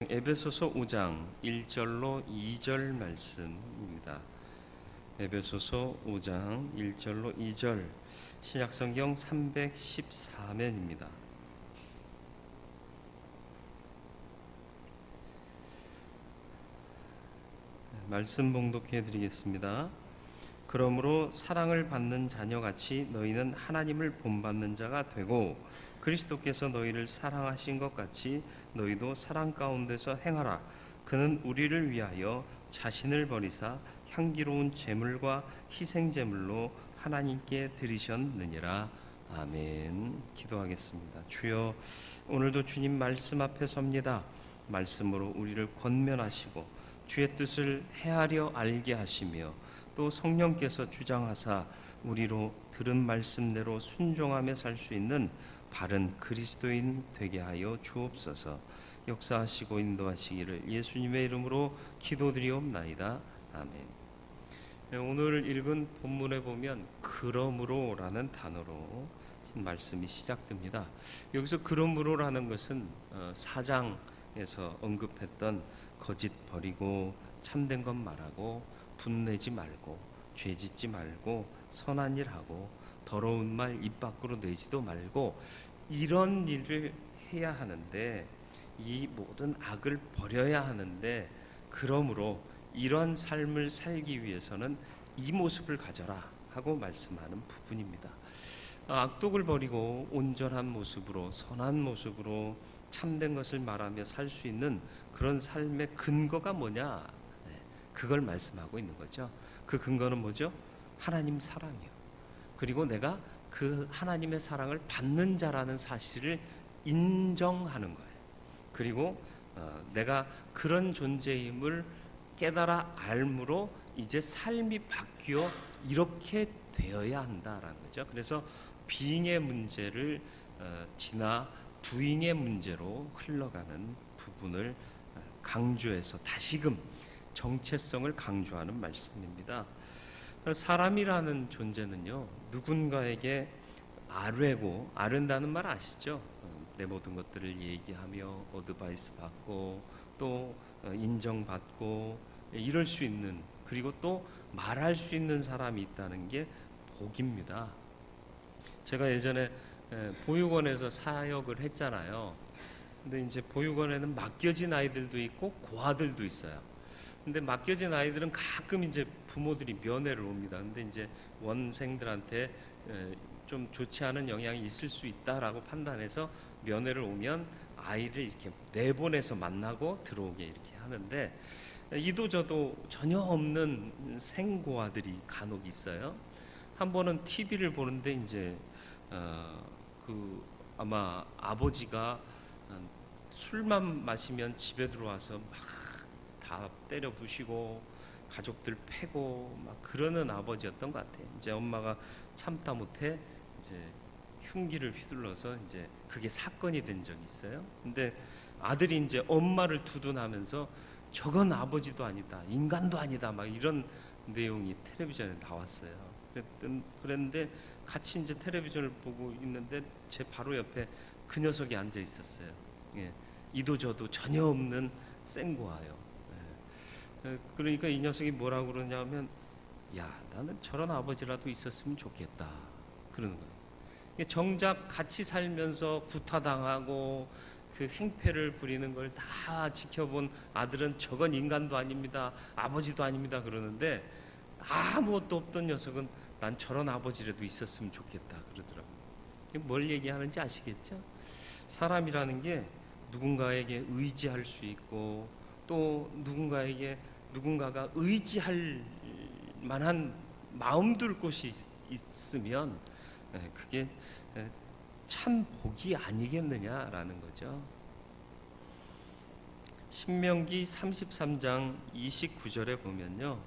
에베소서 5장 1절로 2절 말씀입니다. 에베소서 5장 1절로 2절 신약성경 314면입니다. 말씀 봉독해 드리겠습니다. 그러므로 사랑을 받는 자녀같이 너희는 하나님을 본받는 자가 되고 그리스도께서 너희를 사랑하신 것 같이 너희도 사랑 가운데서 행하라. 그는 우리를 위하여 자신을 버리사 향기로운 제물과 희생 제물로 하나님께 드리셨느니라. 아멘. 기도하겠습니다. 주여, 오늘도 주님 말씀 앞에 섭니다. 말씀으로 우리를 권면하시고 주의 뜻을 헤아려 알게 하시며 또 성령께서 주장하사 우리로 들은 말씀대로 순종하며 살 수 있는 바른 그리스도인 되게 하여 주옵소서. 역사하시고 인도하시기를 예수님의 이름으로 기도드리옵나이다. 아멘. 오늘 읽은 본문에 보면 그러므로라는 단어로 말씀이 시작됩니다. 여기서 그러므로라는 것은 4장에서 언급했던 거짓 버리고 참된 것 말하고 분내지 말고 죄짓지 말고 선한 일 하고 더러운 말 입 밖으로 내지도 말고 이런 일을 해야 하는데, 이 모든 악을 버려야 하는데, 그러므로 이런 삶을 살기 위해서는 이 모습을 가져라 하고 말씀하는 부분입니다. 악독을 버리고 온전한 모습으로 선한 모습으로 참된 것을 말하며 살 수 있는 그런 삶의 근거가 뭐냐, 그걸 말씀하고 있는 거죠. 그 근거는 뭐죠? 하나님 사랑이요. 그리고 내가 그 하나님의 사랑을 받는 자라는 사실을 인정하는 거예요. 그리고 내가 그런 존재임을 깨달아 알므로 이제 삶이 바뀌어 이렇게 되어야 한다라는 거죠. 그래서 being의 문제를 지나 doing의 문제로 흘러가는 부분을 강조해서 다시금 정체성을 강조하는 말씀입니다. 사람이라는 존재는요, 누군가에게 아뢰고, 아른다는 말 아시죠? 내 모든 것들을 얘기하며 어드바이스 받고 또 인정받고 이럴 수 있는, 그리고 또 말할 수 있는 사람이 있다는 게 복입니다. 제가 예전에 보육원에서 사역을 했잖아요. 근데 이제 보육원에는 맡겨진 아이들도 있고 고아들도 있어요. 근데 맡겨진 아이들은 가끔 이제 부모들이 면회를 옵니다. 근데 이제 원생들한테 좀 좋지 않은 영향이 있을 수 있다라고 판단해서 면회를 오면 아이를 이렇게 내보내서 만나고 들어오게 이렇게 하는데, 이도 저도 전혀 없는 생고아들이 간혹 있어요. 한 번은 TV를 보는데 이제 아마 아버지가 술만 마시면 집에 들어와서 막 다 때려 부시고 가족들 패고 막 그러는 아버지였던 것 같아요. 이제 엄마가 참다 못해 이제 흉기를 휘둘러서 이제 그게 사건이 된 적이 있어요. 근데 아들이 이제 엄마를 두둔하면서 저건 아버지도 아니다, 인간도 아니다, 막 이런 내용이 텔레비전에 나왔어요. 그랬는데 같이 이제 텔레비전을 보고 있는데 제 바로 옆에 그 녀석이 앉아 있었어요. 예, 이도 저도 전혀 없는 생고아요. 그러니까 이 녀석이 뭐라고 그러냐면, 야, 나는 저런 아버지라도 있었으면 좋겠다, 그러는 거예요. 정작 같이 살면서 구타당하고 그 행패를 부리는 걸 다 지켜본 아들은 저건 인간도 아닙니다, 아버지도 아닙니다 그러는데, 아무것도 없던 녀석은 난 저런 아버지라도 있었으면 좋겠다 그러더라고요. 뭘 얘기하는지 아시겠죠? 사람이라는 게 누군가에게 의지할 수 있고 또 누군가가 의지할 만한 마음 둘 곳이 있으면 그게 참 복이 아니겠느냐라는 거죠. 신명기 33장 29절에 보면요,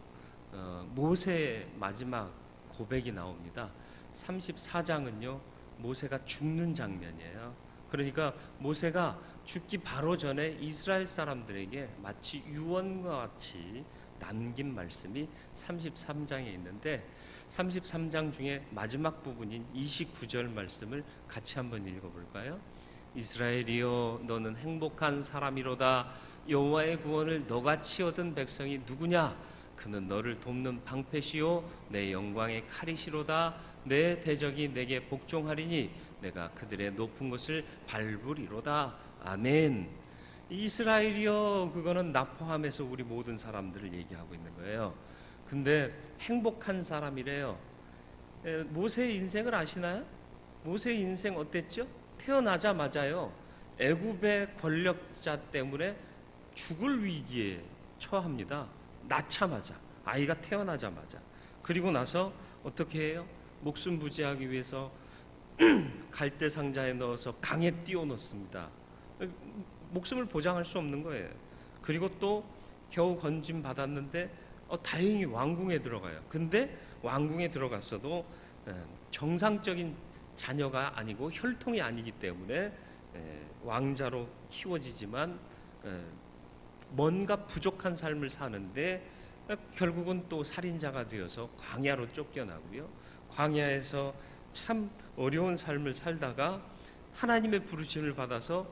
모세의 마지막 고백이 나옵니다. 34장은요 모세가 죽는 장면이에요. 그러니까 모세가 죽기 바로 전에 이스라엘 사람들에게 마치 유언과 같이 남긴 말씀이 33장에 있는데, 33장 중에 마지막 부분인 29절 말씀을 같이 한번 읽어볼까요? 이스라엘이여, 너는 행복한 사람이로다. 여호와의 구원을 너같이 얻은 백성이 누구냐? 그는 너를 돕는 방패시요 내 영광의 칼이시로다. 내 대적이 내게 복종하리니 내가 그들의 높은 곳을 밟으리로다. 아멘. 이스라엘이여, 그거는 나 포함해서 우리 모든 사람들을 얘기하고 있는 거예요. 근데 행복한 사람이래요. 모세의 인생을 아시나요? 모세의 인생 어땠죠? 태어나자마자요, 애굽의 권력자 때문에 죽을 위기에 처합니다. 낳자마자, 아이가 태어나자마자. 그리고 나서 어떻게 해요? 목숨 부지하기 위해서 갈대 상자에 넣어서 강에 띄워놓습니다. 목숨을 보장할 수 없는 거예요. 그리고 또 겨우 건짐 받았는데 다행히 왕궁에 들어가요. 근데 왕궁에 들어갔어도 정상적인 자녀가 아니고 혈통이 아니기 때문에 왕자로 키워지지만 뭔가 부족한 삶을 사는데 결국은 또 살인자가 되어서 광야로 쫓겨나고요. 광야에서 참 어려운 삶을 살다가 하나님의 부르심을 받아서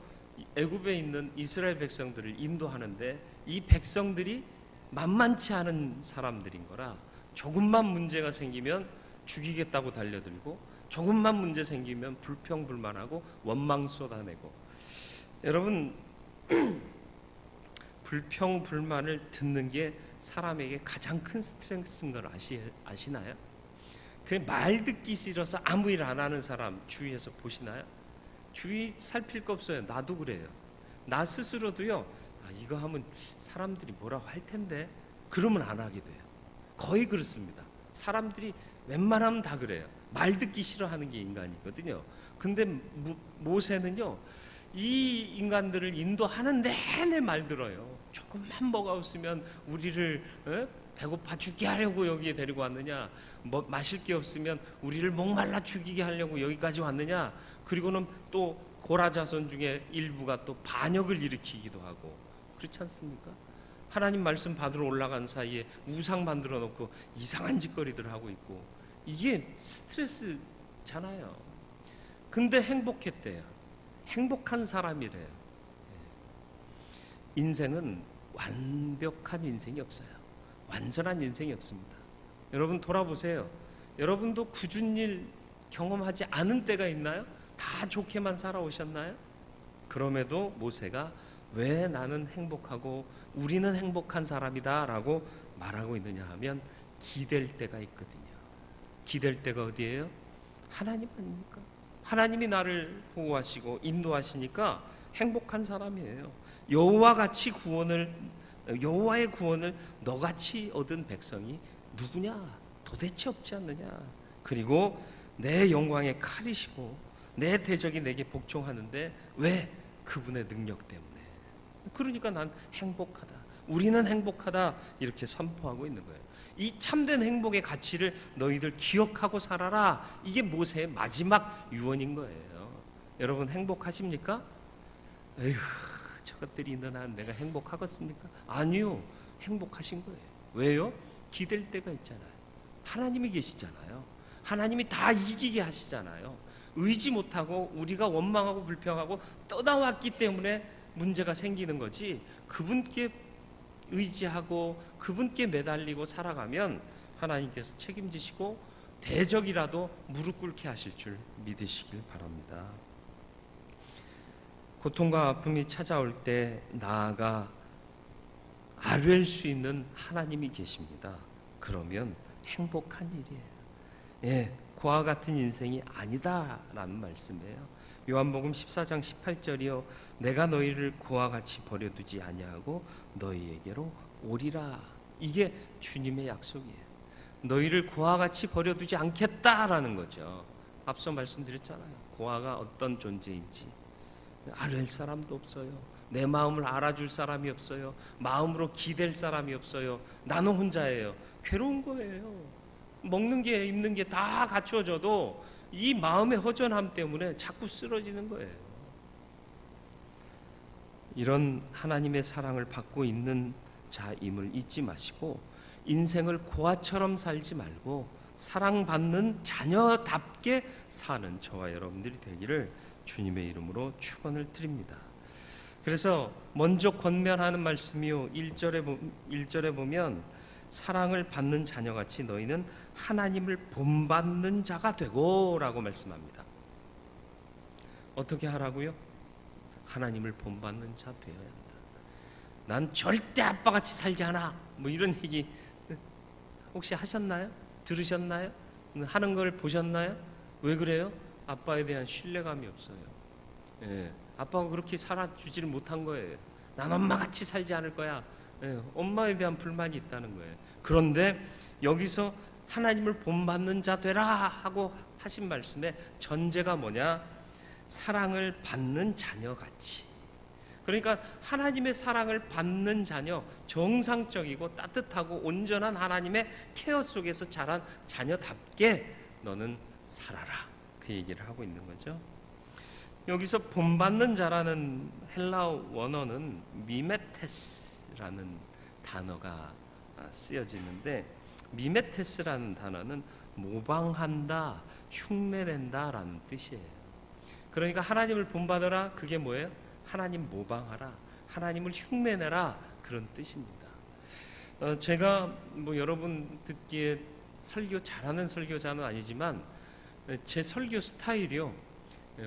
애굽에 있는 이스라엘 백성들을 인도하는데, 이 백성들이 만만치 않은 사람들인 거라 조금만 문제가 생기면 죽이겠다고 달려들고, 조금만 문제 생기면 불평불만하고 원망 쏟아내고. 여러분, 불평불만을 듣는 게 사람에게 가장 큰 스트레스인 걸 아시나요? 그 말 듣기 싫어서 아무 일 안 하는 사람 주위에서 보시나요? 주위 살필 거 없어요. 나도 그래요. 나 스스로도요, 이거 하면 사람들이 뭐라고 할 텐데, 그러면 안 하게 돼요. 거의 그렇습니다. 사람들이 웬만하면 다 그래요. 말 듣기 싫어하는 게 인간이거든요. 근데 모세는요, 이 인간들을 인도하는 내내 말 들어요. 조금만 뭐가 없으면 우리를 배고파 죽게 하려고 여기에 데리고 왔느냐, 뭐 마실 게 없으면 우리를 목말라 죽이게 하려고 여기까지 왔느냐. 그리고는 또 고라 자손 중에 일부가 또 반역을 일으키기도 하고, 그렇지 않습니까? 하나님 말씀 받으러 올라간 사이에 우상 만들어 놓고 이상한 짓거리들 하고 있고, 이게 스트레스잖아요. 근데 행복했대요. 행복한 사람이래요. 인생은 완벽한 인생이 없어요. 완전한 인생이 없습니다. 여러분 돌아보세요. 여러분도 굳은 일 경험하지 않은 때가 있나요? 다 좋게만 살아오셨나요? 그럼에도 모세가 왜 나는 행복하고 우리는 행복한 사람이다 라고 말하고 있느냐 하면, 기댈 때가 있거든요. 기댈 때가 어디예요? 하나님 아닙니까? 하나님이 나를 보호하시고 인도하시니까 행복한 사람이에요. 여호와의 구원을 너같이 얻은 백성이 누구냐? 도대체 없지 않느냐? 그리고 내 영광의 칼이시고 내 대적이 내게 복종하는데, 왜? 그분의 능력 때문에. 그러니까 난 행복하다, 우리는 행복하다, 이렇게 선포하고 있는 거예요. 이 참된 행복의 가치를 너희들 기억하고 살아라. 이게 모세의 마지막 유언인 거예요. 여러분 행복하십니까? 에휴, 저것들이 있는 한 내가 행복하겠습니까? 아니요, 행복하신 거예요. 왜요? 기댈 때가 있잖아요. 하나님이 계시잖아요. 하나님이 다 이기게 하시잖아요. 의지 못하고 우리가 원망하고 불평하고 떠나왔기 때문에 문제가 생기는 거지, 그분께 의지하고 그분께 매달리고 살아가면 하나님께서 책임지시고 대적이라도 무릎 꿇게 하실 줄 믿으시길 바랍니다. 고통과 아픔이 찾아올 때 나아가 아뢰일 수 있는 하나님이 계십니다. 그러면 행복한 일이에요. 고와 같은 인생이 아니다라는 말씀이에요. 요한복음 14장 18절이요, 내가 너희를 고와 같이 버려두지 아니하고 너희에게로 오리라. 이게 주님의 약속이에요. 너희를 고와 같이 버려두지 않겠다라는 거죠. 앞서 말씀드렸잖아요. 고아가 어떤 존재인지. 알을 사람도 없어요. 내 마음을 알아줄 사람이 없어요. 마음으로 기댈 사람이 없어요. 나는 혼자예요. 괴로운 거예요. 먹는 게 입는 게 다 갖춰져도 이 마음의 허전함 때문에 자꾸 쓰러지는 거예요. 이런 하나님의 사랑을 받고 있는 자임을 잊지 마시고, 인생을 고아처럼 살지 말고 사랑받는 자녀답게 사는 저와 여러분들이 되기를 주님의 이름으로 축원을 드립니다. 그래서 먼저 권면하는 말씀이요. 1절에 보면 사랑을 받는 자녀같이 너희는 하나님을 본받는 자가 되고 라고 말씀합니다. 어떻게 하라고요? 하나님을 본받는 자 되어야 한다. 난 절대 아빠같이 살지 않아. 뭐 이런 얘기 혹시 하셨나요? 들으셨나요? 하는 걸 보셨나요? 왜 그래요? 아빠에 대한 신뢰감이 없어요. 예, 아빠가 그렇게 살아주지를 못한 거예요. 난 엄마같이 살지 않을 거야. 예, 엄마에 대한 불만이 있다는 거예요. 그런데 여기서 하나님을 본받는 자 되라 하고 하신 말씀의 전제가 뭐냐? 사랑을 받는 자녀같이. 그러니까 하나님의 사랑을 받는 자녀, 정상적이고 따뜻하고 온전한 하나님의 케어 속에서 자란 자녀답게 너는 살아라. 그 얘기를 하고 있는 거죠. 여기서 본받는 자라는 헬라어 원어는 미메테스라는 단어가 쓰여지는데, 미메테스라는 단어는 모방한다, 흉내낸다라는 뜻이에요. 그러니까 하나님을 본받아라, 그게 뭐예요? 하나님 모방하라, 하나님을 흉내내라, 그런 뜻입니다. 제가 뭐 여러분 듣기에 설교 잘하는 설교자는 아니지만 제 설교 스타일이요,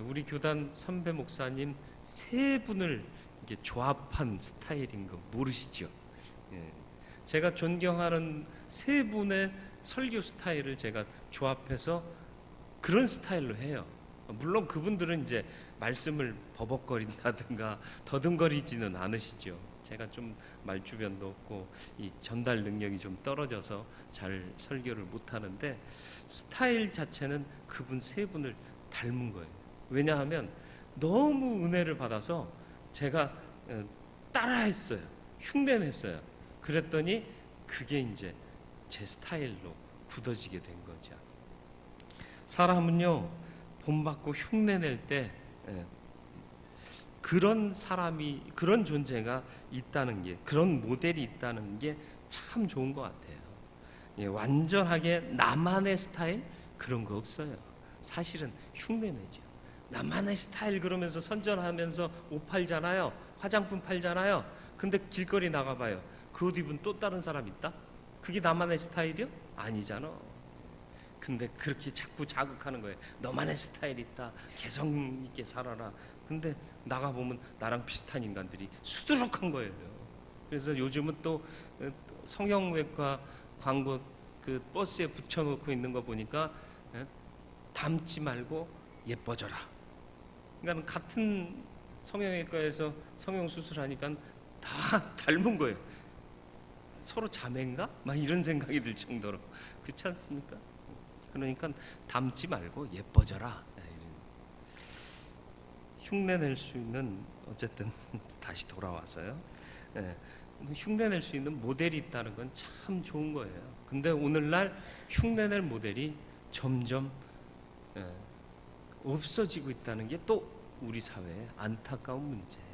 우리 교단 선배 목사님 세 분을 이렇게 조합한 스타일인 거 모르시죠? 제가 존경하는 세 분의 설교 스타일을 제가 조합해서 그런 스타일로 해요. 물론 그분들은 이제 말씀을 버벅거린다든가 더듬거리지는 않으시죠. 제가 좀 말주변도 없고 이 전달 능력이 좀 떨어져서 잘 설교를 못하는데, 스타일 자체는 그분 세 분을 닮은 거예요. 왜냐하면 너무 은혜를 받아서 제가 따라했어요. 흉내냈어요. 그랬더니 그게 이제 제 스타일로 굳어지게 된 거죠. 사람은요, 본받고 흉내낼 때 그런 사람이, 그런 존재가 있다는 게, 그런 모델이 있다는 게 참 좋은 것 같아요. 완전하게 나만의 스타일 그런 거 없어요. 사실은 흉내내죠. 나만의 스타일 그러면서 선전하면서 옷 팔잖아요. 화장품 팔잖아요. 근데 길거리 나가봐요. 그 옷 입은 또 다른 사람 있다? 그게 나만의 스타일이요? 아니잖아. 근데 그렇게 자꾸 자극하는 거예요. 너만의 스타일 있다, 개성 있게 살아라. 근데 나가보면 나랑 비슷한 인간들이 수두룩한 거예요. 그래서 요즘은 또 성형외과 광고 그 버스에 붙여놓고 있는 거 보니까 닮지 말고 예뻐져라. 그러니까 같은 성형외과에서 성형수술하니까 다 닮은 거예요. 서로 자매인가? 막 이런 생각이 들 정도로. 그렇지 않습니까? 그러니까 닮지 말고 예뻐져라. 흉내낼 수 있는, 어쨌든 다시 돌아와서요, 흉내낼 수 있는 모델이 있다는 건 참 좋은 거예요. 근데 오늘날 흉내낼 모델이 점점 없어지고 있다는 게 또 우리 사회의 안타까운 문제예요.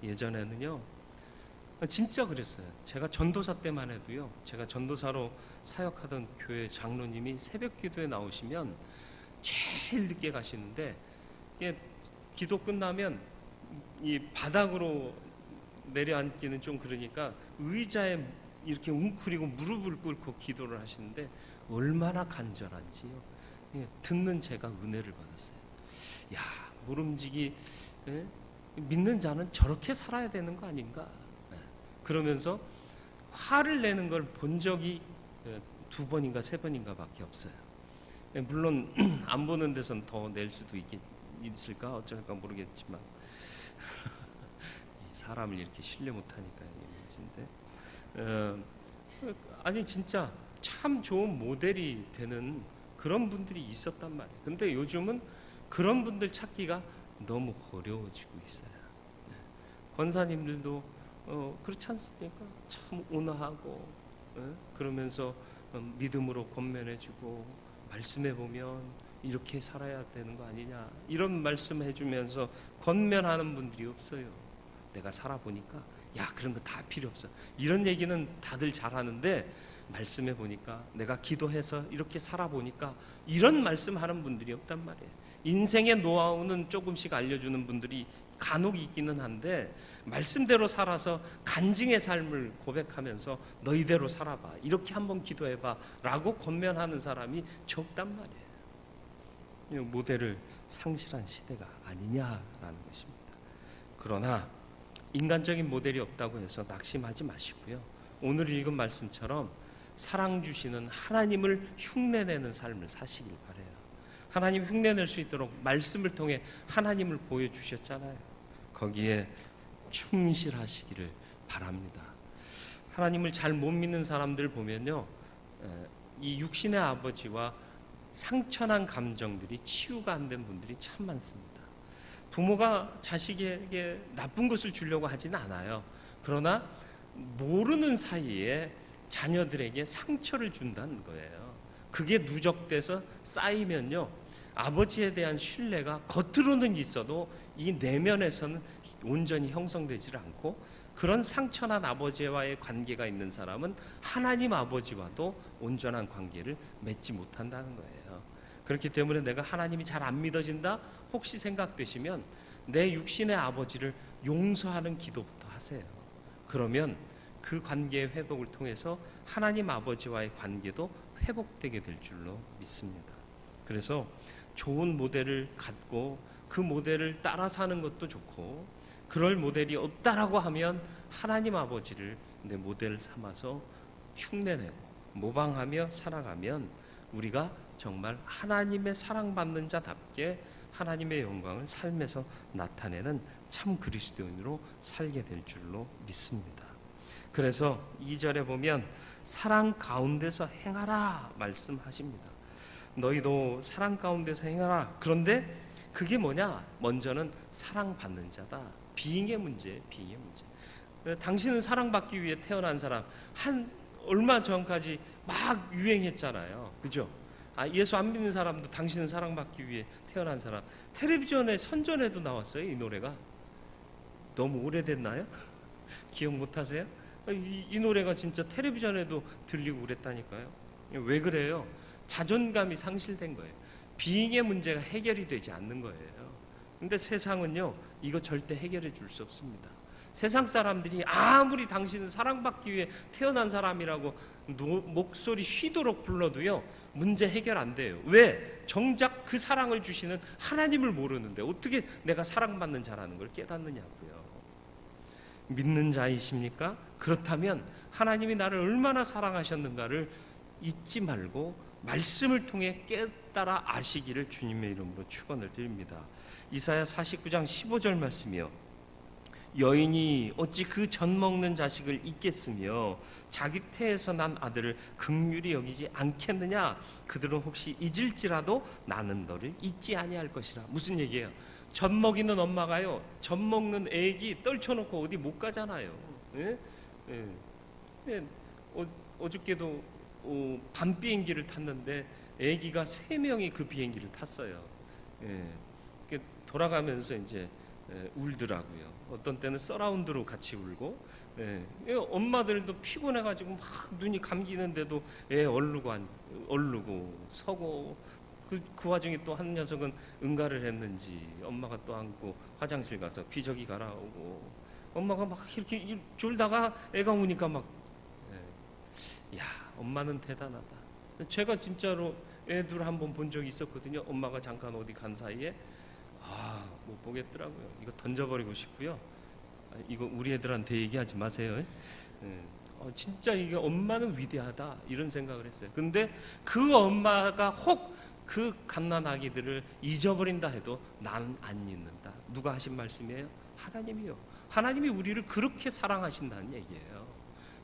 예전에는요, 진짜 그랬어요. 제가 전도사 때만 해도요, 제가 전도사로 사역하던 교회 장로님이 새벽 기도에 나오시면 제일 늦게 가시는데, 기도 끝나면 이 바닥으로 내려앉기는 좀 그러니까 의자에 이렇게 웅크리고 무릎을 꿇고 기도를 하시는데 얼마나 간절한지요. 듣는 제가 은혜를 받았어요. 야, 모름지기 믿는 자는 저렇게 살아야 되는 거 아닌가. 그러면서 화를 내는 걸 본 적이 2번인가 3번인가 밖에 없어요. 물론 안 보는 데선 더 낼 수도 있을까 어쩔까 모르겠지만 사람을 이렇게 신뢰 못하니까 문제인데, 아니 진짜 참 좋은 모델이 되는 그런 분들이 있었단 말이에요. 근데 요즘은 그런 분들 찾기가 너무 어려워지고 있어요. 권사님들도 그렇지 않습니까? 참 온화하고 그러면서 믿음으로 권면해주고, 말씀해 보면 이렇게 살아야 되는 거 아니냐, 이런 말씀 해주면서 권면하는 분들이 없어요. 내가 살아보니까 야, 그런 거 다 필요 없어, 이런 얘기는 다들 잘하는데 말씀해 보니까, 내가 기도해서 이렇게 살아보니까, 이런 말씀하는 분들이 없단 말이에요. 인생의 노하우는 조금씩 알려주는 분들이 간혹 있기는 한데 말씀대로 살아서 간증의 삶을 고백하면서 너희대로 살아봐, 이렇게 한번 기도해봐 라고 권면하는 사람이 적단 말이에요. 모델을 상실한 시대가 아니냐라는 것입니다. 그러나 인간적인 모델이 없다고 해서 낙심하지 마시고요, 오늘 읽은 말씀처럼 사랑 주시는 하나님을 흉내내는 삶을 사시길 바라요. 하나님 흉내낼 수 있도록 말씀을 통해 하나님을 보여주셨잖아요. 거기에 충실하시기를 바랍니다. 하나님을 잘 못 믿는 사람들 보면요, 이 육신의 아버지와 상처난 감정들이 치유가 안 된 분들이 참 많습니다. 부모가 자식에게 나쁜 것을 주려고 하진 않아요. 그러나 모르는 사이에 자녀들에게 상처를 준다는 거예요. 그게 누적돼서 쌓이면요, 아버지에 대한 신뢰가 겉으로는 있어도 이 내면에서는 온전히 형성되질 않고, 그런 상처난 아버지와의 관계가 있는 사람은 하나님 아버지와도 온전한 관계를 맺지 못한다는 거예요. 그렇기 때문에 내가 하나님이 잘 안 믿어진다 혹시 생각되시면 내 육신의 아버지를 용서하는 기도부터 하세요. 그러면 그 관계의 회복을 통해서 하나님 아버지와의 관계도 회복되게 될 줄로 믿습니다. 그래서 좋은 모델을 갖고 그 모델을 따라 사는 것도 좋고, 그럴 모델이 없다라고 하면 하나님 아버지를 내 모델 삼아서 흉내내고 모방하며 살아가면 우리가 정말 하나님의 사랑받는 자답게 하나님의 영광을 삶에서 나타내는 참 그리스도인으로 살게 될 줄로 믿습니다. 그래서 2절에 보면 사랑 가운데서 행하라 말씀하십니다. 너희도 사랑 가운데서 행하라. 그런데 그게 뭐냐? 먼저는 사랑받는 자다. 비잉의 문제, 비잉의 문제. 당신은 사랑받기 위해 태어난 사람, 얼마 전까지 막 유행했잖아요. 그죠? 예수 안 믿는 사람도 당신은 사랑받기 위해 태어난 사람. 텔레비전에 선전에도 나왔어요, 이 노래가. 너무 오래됐나요? 기억 못하세요? 이 노래가 진짜 텔레비전에도 들리고 그랬다니까요. 왜 그래요? 자존감이 상실된 거예요. 비잉의 문제가 해결이 되지 않는 거예요. 근데 세상은요, 이거 절대 해결해 줄 수 없습니다. 세상 사람들이 아무리 당신은 사랑받기 위해 태어난 사람이라고 목소리 쉬도록 불러도요, 문제 해결 안 돼요. 왜? 정작 그 사랑을 주시는 하나님을 모르는데 어떻게 내가 사랑받는 자라는 걸 깨닫느냐고요. 믿는 자이십니까? 그렇다면 하나님이 나를 얼마나 사랑하셨는가를 잊지 말고 말씀을 통해 깨달아 아시기를 주님의 이름으로 축원을 드립니다. 이사야 49장 15절 말씀이요, 여인이 어찌 그 젖 먹는 자식을 잊겠으며 자기 태에서 난 아들을 긍휼히 여기지 않겠느냐? 그들은 혹시 잊을지라도 나는 너를 잊지 아니할 것이라. 무슨 얘기예요? 젖 먹이는 엄마가요, 젖 먹는 애기 떨쳐놓고 어디 못 가잖아요. 예? 예. 어저께도 밤 비행기를 탔는데 애기가 3명이 그 비행기를 탔어요. 예. 돌아가면서 이제 울더라고요. 어떤 때는 서라운드로 같이 울고, 엄마들도 피곤해가지고 막 눈이 감기는데도 애 얼르고 서고, 그 와중에 또 한 녀석은 응가를 했는지 엄마가 또 안고 화장실 가서 기저귀 갈아오고, 엄마가 막 이렇게 졸다가 애가 우니까 막, 야, 엄마는 대단하다. 제가 진짜로 애들 한번 본 적이 있었거든요. 엄마가 잠깐 어디 간 사이에 못 보겠더라고요. 이거 던져버리고 싶고요. 이거 우리 애들한테 얘기하지 마세요. 진짜 이게 엄마는 위대하다 이런 생각을 했어요. 근데 그 엄마가 혹 그 갓난아기들을 잊어버린다 해도 난 안 잊는다. 누가 하신 말씀이에요? 하나님이요. 하나님이 우리를 그렇게 사랑하신다는 얘기예요.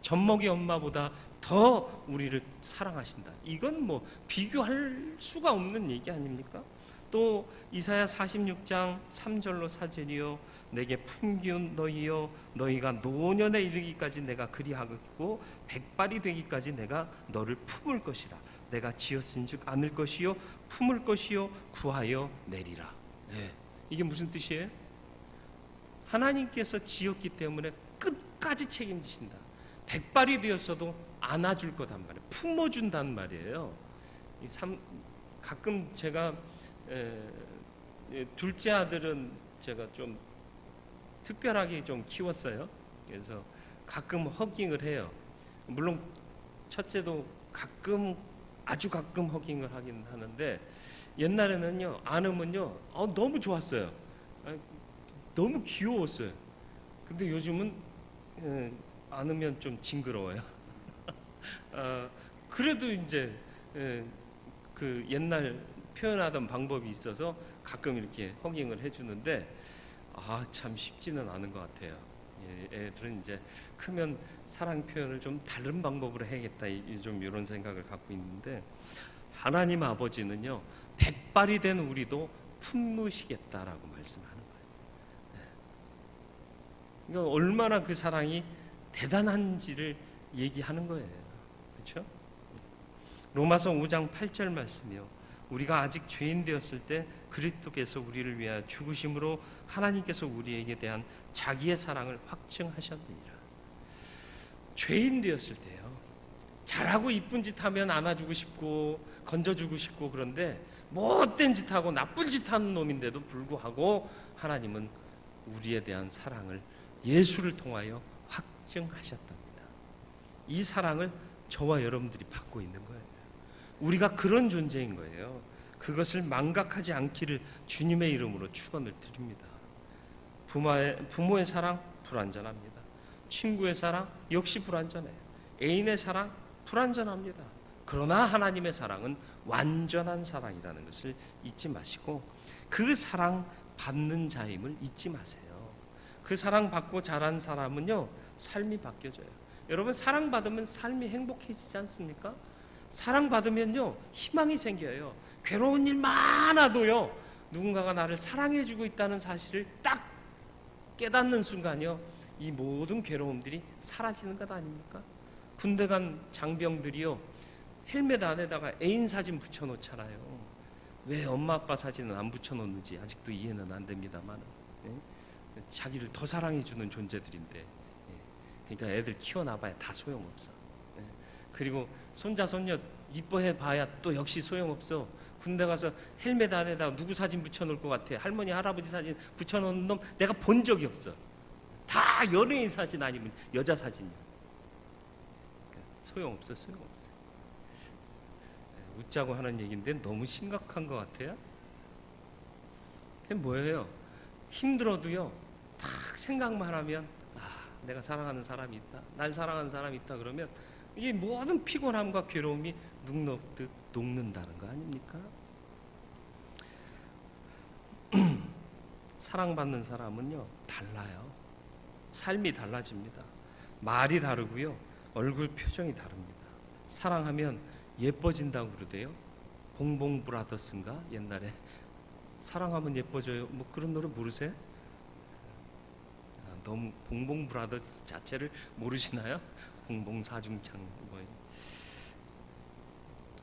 젖먹이 엄마보다 더 우리를 사랑하신다. 이건 뭐 비교할 수가 없는 얘기 아닙니까? 또 이사야 46장 3절로 4절이요, 내게 품기운 너희여, 너희가 노년에 이르기까지 내가 그리하겠고 백발이 되기까지 내가 너를 품을 것이라. 내가 지었은즉 안을 것이요 품을 것이요 구하여 내리라. 이게 무슨 뜻이에요? 하나님께서 지었기 때문에 끝까지 책임지신다. 백발이 되었어도 안아줄 거단 말이에요. 품어준단 말이에요. 가끔 제가 둘째 아들은 제가 좀 특별하게 좀 키웠어요. 그래서 가끔 허깅을 해요. 물론 첫째도 가끔, 아주 가끔 허깅을 하긴 하는데, 옛날에는요, 안으면요, 너무 좋았어요. 너무 귀여웠어요. 근데 요즘은 안으면 좀 징그러워요. 그래도 이제 그 옛날 표현하던 방법이 있어서 가끔 이렇게 허깅을 해주는데, 참 쉽지는 않은 것 같아요. 애들은 이제 크면 사랑 표현을 좀 다른 방법으로 해야겠다, 좀 이런 생각을 갖고 있는데, 하나님 아버지는요, 백발이 된 우리도 품으시겠다라고 말씀하는 거예요. 그러니까 얼마나 그 사랑이 대단한지를 얘기하는 거예요. 그렇죠? 로마서 5장 8절 말씀이요, 우리가 아직 죄인 되었을 때 그리스도께서 우리를 위하여 죽으심으로 하나님께서 우리에게 대한 자기의 사랑을 확증하셨느니라. 죄인 되었을 때요, 잘하고 이쁜 짓 하면 안아주고 싶고 건져주고 싶고, 그런데 못된 짓 하고 나쁜 짓 하는 놈인데도 불구하고 하나님은 우리에 대한 사랑을 예수를 통하여 확증하셨답니다. 이 사랑을 저와 여러분들이 받고 있는 거예요. 우리가 그런 존재인 거예요. 그것을 망각하지 않기를 주님의 이름으로 축원을 드립니다. 부모의 사랑 불완전합니다. 친구의 사랑 역시 불완전해요. 애인의 사랑 불완전합니다. 그러나 하나님의 사랑은 완전한 사랑이라는 것을 잊지 마시고, 그 사랑 받는 자임을 잊지 마세요. 그 사랑 받고 자란 사람은요, 삶이 바뀌어져요. 여러분, 사랑 받으면 삶이 행복해지지 않습니까? 사랑 받으면요, 희망이 생겨요. 괴로운 일 많아도요, 누군가가 나를 사랑해주고 있다는 사실을 딱 깨닫는 순간요, 이 모든 괴로움들이 사라지는 것 아닙니까? 군대 간 장병들이요, 헬멧 안에다가 애인 사진 붙여놓잖아요. 왜 엄마 아빠 사진은 안 붙여놓는지 아직도 이해는 안 됩니다만, 자기를 더 사랑해주는 존재들인데, 그러니까 애들 키워놔봐야 다 소용없어. 그리고 손자 손녀 이뻐해봐야 또 역시 소용없어. 군대 가서 헬멧 안에다 누구 사진 붙여놓을 것 같아? 할머니 할아버지 사진 붙여놓는 놈 내가 본 적이 없어. 다 연예인 사진 아니면 여자 사진이야. 그러니까 소용없어. 웃자고 하는 얘기인데 너무 심각한 것 같아요. 그게 뭐예요? 힘들어도요, 딱 생각만 하면 내가 사랑하는 사람이 있다, 날 사랑하는 사람이 있다, 그러면 이 모든 피곤함과 괴로움이 눅눅듯 녹는다는 거 아닙니까? 사랑받는 사람은요, 달라요. 삶이 달라집니다. 말이 다르고요, 얼굴 표정이 다릅니다. 사랑하면 예뻐진다고 그러대요. 봉봉 브라더스인가? 옛날에 사랑하면 예뻐져요, 뭐 그런 노래 모르세요? 너무 봉봉 브라더스 자체를 모르시나요? 봉봉 사중창.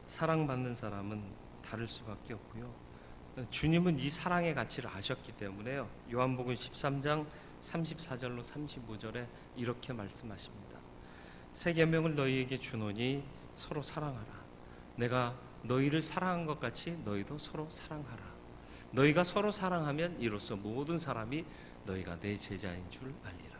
사랑받는 사람은 다를 수밖에 없고요, 주님은 이 사랑의 가치를 아셨기 때문에요, 요한복음 13장 34절로 35절에 이렇게 말씀하십니다. 새 계명을 너희에게 주노니 서로 사랑하라. 내가 너희를 사랑한 것 같이 너희도 서로 사랑하라. 너희가 서로 사랑하면 이로써 모든 사람이 너희가 내 제자인 줄 알리라.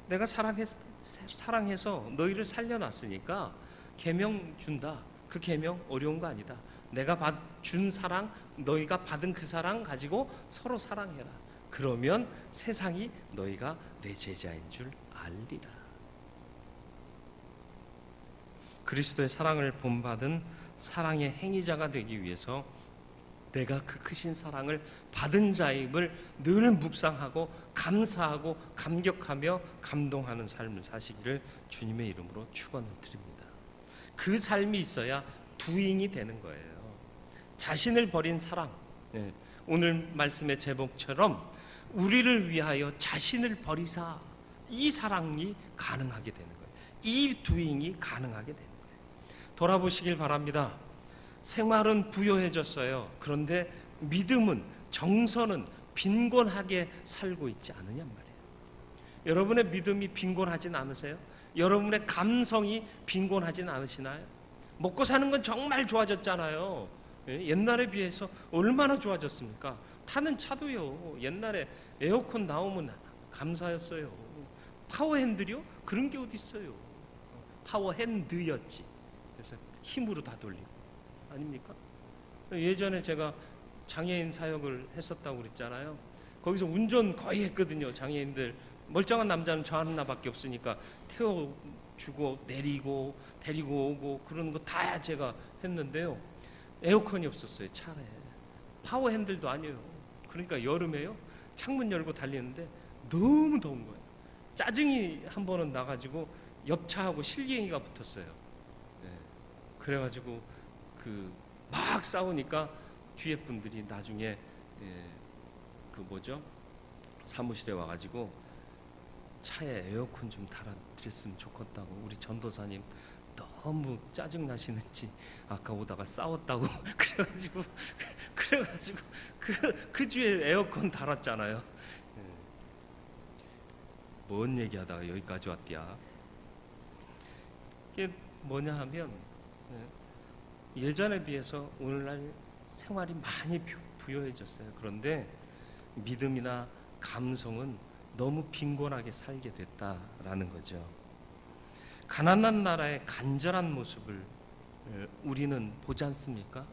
내가 사랑해서 너희를 살려놨으니까 계명 준다. 그 계명 어려운 거 아니다. 내가 준 사랑, 너희가 받은 그 사랑 가지고 서로 사랑해라. 그러면 세상이 너희가 내 제자인 줄 알리라. 그리스도의 사랑을 본받은 사랑의 행위자가 되기 위해서 내가 그 크신 사랑을 받은 자임을 늘 묵상하고 감사하고 감격하며 감동하는 삶을 사시기를 주님의 이름으로 축원을 드립니다. 그 삶이 있어야 두잉이 되는 거예요. 자신을 버린 사랑, 오늘 말씀의 제목처럼 우리를 위하여 자신을 버리사, 이 사랑이 가능하게 되는 거예요. 이 두잉이 가능하게 되는 거예요. 돌아보시길 바랍니다. 생활은 부요해졌어요. 그런데 믿음은, 정서는 빈곤하게 살고 있지 않느냐 말이에요. 여러분의 믿음이 빈곤하진 않으세요? 여러분의 감성이 빈곤하진 않으시나요? 먹고 사는 건 정말 좋아졌잖아요. 옛날에 비해서 얼마나 좋아졌습니까? 타는 차도요, 옛날에 에어컨 나오면 감사였어요. 파워핸들이요? 그런 게 어디 있어요? 파워핸드였지. 그래서 힘으로 다 돌리고. 아닙니까? 예전에 제가 장애인 사역을 했었다고 그랬잖아요. 거기서 운전 거의 했거든요. 장애인들 멀쩡한 남자는 저 하나밖에 없으니까 태워주고 내리고 데리고 오고 그러는 거 다 제가 했는데요. 에어컨이 없었어요. 차에. 파워핸들도 아니에요. 그러니까 여름에요. 창문 열고 달리는데 너무 더운 거예요. 짜증이 한 번은 나가지고 옆차하고 실갱이가 붙었어요. 네. 그래가지고 막 싸우니까 뒤에 분들이 나중에 사무실에 와가지고 차에 에어컨 좀 달아드렸으면 좋겠다고. 우리 전도사님 너무 짜증 나시는지 아까 오다가 싸웠다고 그래가지고 그 주에 에어컨 달았잖아요. 뭔 얘기하다가 여기까지 왔디야. 이게 뭐냐 하면 예전에 비해서 오늘날 생활이 많이 부여해졌어요. 그런데 믿음이나 감성은 너무 빈곤하게 살게 됐다라는 거죠. 가난한 나라의 간절한 모습을 우리는 보지 않습니까?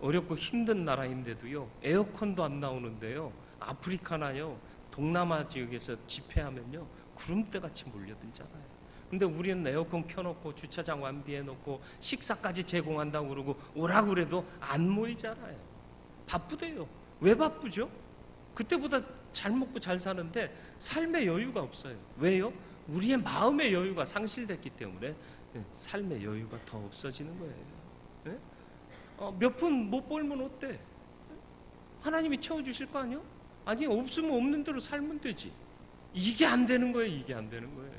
어렵고 힘든 나라인데도요, 에어컨도 안 나오는데요, 아프리카나요, 동남아 지역에서 집회하면요, 구름대같이 몰려들잖아요. 근데 우리는 에어컨 켜놓고 주차장 완비해놓고 식사까지 제공한다고 그러고 오라고 그래도 안 모이잖아요. 바쁘대요. 왜 바쁘죠? 그때보다 잘 먹고 잘 사는데 삶의 여유가 없어요. 왜요? 우리의 마음의 여유가 상실됐기 때문에 삶의 여유가 더 없어지는 거예요. 몇 푼 못 벌면 어때? 하나님이 채워주실 거 아니요? 아니, 없으면 없는 대로 살면 되지. 이게 안 되는 거예요. 이게 안 되는 거예요.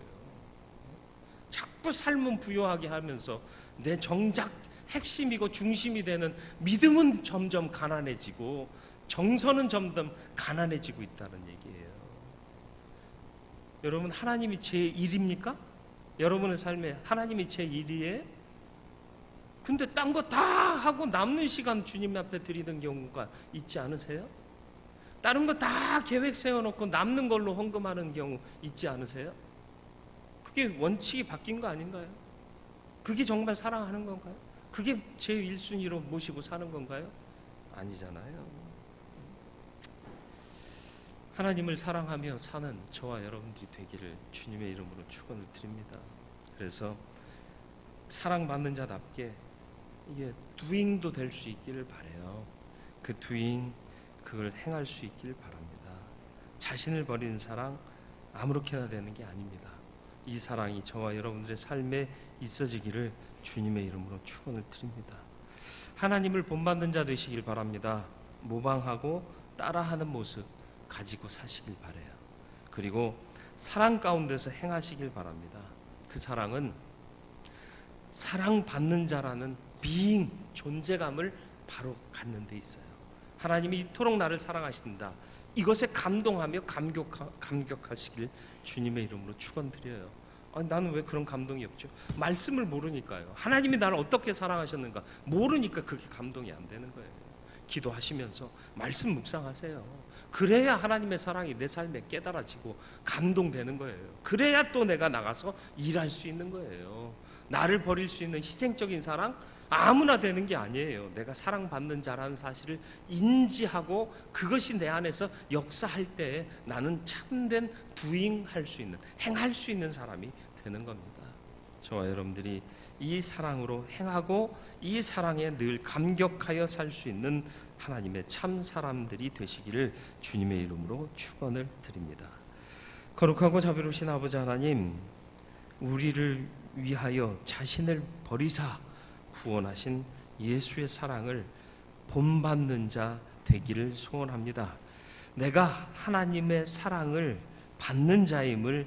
자꾸 삶은 부요하게 하면서 내 정작 핵심이고 중심이 되는 믿음은 점점 가난해지고 정서는 점점 가난해지고 있다는 얘기예요. 여러분, 하나님이 제1입니까? 여러분의 삶에 하나님이 제1이에요? 근데 딴 거 다 하고 남는 시간 주님 앞에 드리는 경우가 있지 않으세요? 다른 거 다 계획 세워놓고 남는 걸로 헌금하는 경우 있지 않으세요? 그게 원칙이 바뀐 거 아닌가요? 그게 정말 사랑하는 건가요? 그게 제1순위로 모시고 사는 건가요? 아니잖아요. 하나님을 사랑하며 사는 저와 여러분들이 되기를 주님의 이름으로 축원을 드립니다. 그래서 사랑받는 자답게 이게 doing도 될 수 있기를 바라요. 그 doing, 그걸 행할 수 있기를 바랍니다. 자신을 버리는 사랑 아무렇게나 되는 게 아닙니다. 이 사랑이 저와 여러분들의 삶에 있어지기를 주님의 이름으로 축원을 드립니다. 하나님을 본받는 자 되시길 바랍니다. 모방하고 따라하는 모습 가지고 사시길 바라요. 그리고 사랑 가운데서 행하시길 바랍니다. 그 사랑은 사랑받는 자라는 being, 존재감을 바로 갖는 데 있어요. 하나님이 이토록 나를 사랑하신다. 이것에 감동하며 감격하시길 주님의 이름으로 축원드려요. 나는 왜 그런 감동이 없죠? 말씀을 모르니까요. 하나님이 나를 어떻게 사랑하셨는가 모르니까 그게 감동이 안 되는 거예요. 기도하시면서 말씀 묵상하세요. 그래야 하나님의 사랑이 내 삶에 깨달아지고 감동되는 거예요. 그래야 또 내가 나가서 일할 수 있는 거예요. 나를 버릴 수 있는 희생적인 사랑 아무나 되는 게 아니에요. 내가 사랑받는 자라는 사실을 인지하고 그것이 내 안에서 역사할 때 나는 참된 doing 할 수 있는, 행할 수 있는 사람이 되는 겁니다. 저와 여러분들이 이 사랑으로 행하고 이 사랑에 늘 감격하여 살 수 있는 하나님의 참 사람들이 되시기를 주님의 이름으로 축원을 드립니다. 거룩하고 자비로우신 아버지 하나님, 우리를 위하여 자신을 버리사 구원하신 예수의 사랑을 본받는 자 되기를 소원합니다. 내가 하나님의 사랑을 받는 자임을